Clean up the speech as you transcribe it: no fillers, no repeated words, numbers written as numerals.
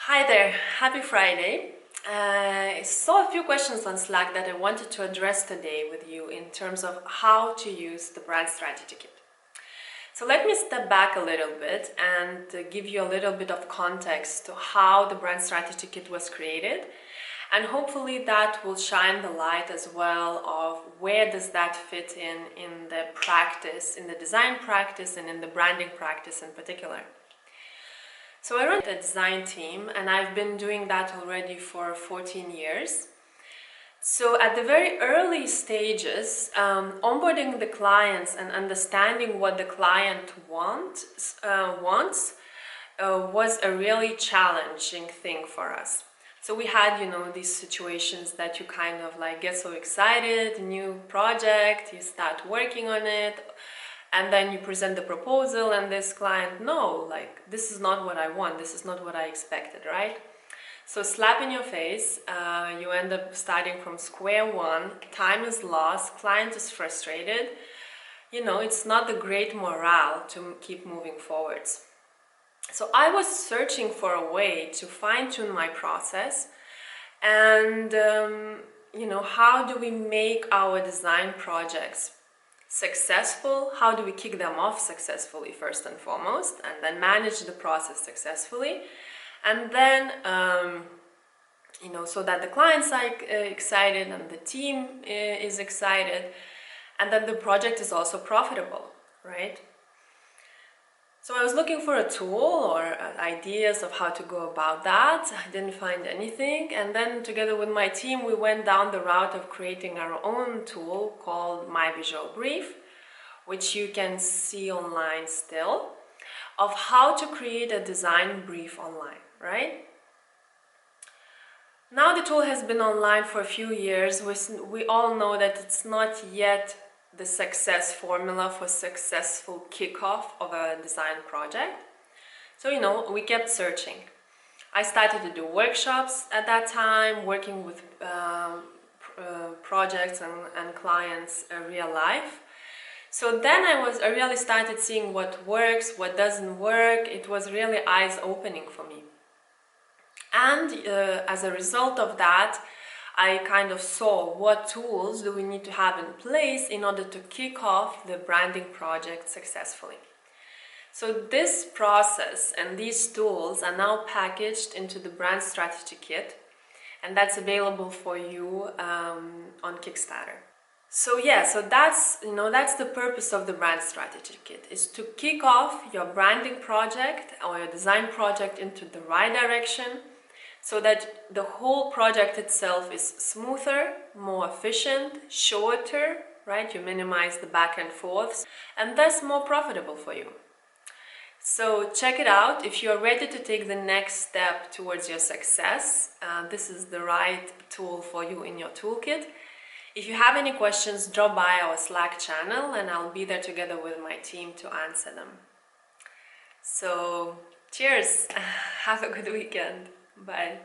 Hi there, happy Friday. I saw a few questions on Slack that I wanted to address today with you in terms of how to use the Brand Strategy Kit. So let me step back a little bit and give you a little bit of context to how the Brand Strategy Kit was created, and hopefully that will shine the light as well of where does that fit in the practice, in the design practice and in the branding practice in particular. So I run a design team and I've been doing that already for 14 years. So at the very early stages, onboarding the clients and understanding what the client wants was a really challenging thing for us. So we had, these situations that you kind of like get so excited, new project, you start working on it, and then you present the proposal and this client, no, like this is not what I want, this is not what I expected, right? So slap in your face, you end up starting from square one, time is lost, client is frustrated, it's not the great morale to keep moving forwards. So I was searching for a way to fine-tune my process and, how do we make our design projects successful? How do we kick them off successfully first and foremost, and then manage the process successfully, and then so that the clients are excited and the team is excited, and then the project is also profitable, right? So I was looking for a tool or ideas of how to go about that. I didn't find anything, and then together with my team we went down the route of creating our own tool called My Visual Brief, which you can see online still, of how to create a design brief online, right? Now the tool has been online for a few years. We all know that it's not yet the success formula for successful kickoff of a design project. So, we kept searching. I started to do workshops at that time, working with projects and clients real life. So then I really started seeing what works, what doesn't work. It was really eyes-opening for me. And as a result of that, I kind of saw what tools do we need to have in place in order to kick off the branding project successfully. So this process and these tools are now packaged into the Brand Strategy Kit, and that's available for you on Kickstarter. So that's the purpose of the Brand Strategy Kit, is to kick off your branding project or your design project into the right direction, so that the whole project itself is smoother, more efficient, shorter, right? You minimize the back and forths, and thus more profitable for you. So check it out. If you're ready to take the next step towards your success, this is the right tool for you in your toolkit. If you have any questions, drop by our Slack channel and I'll be there together with my team to answer them. So cheers, have a good weekend. Bye.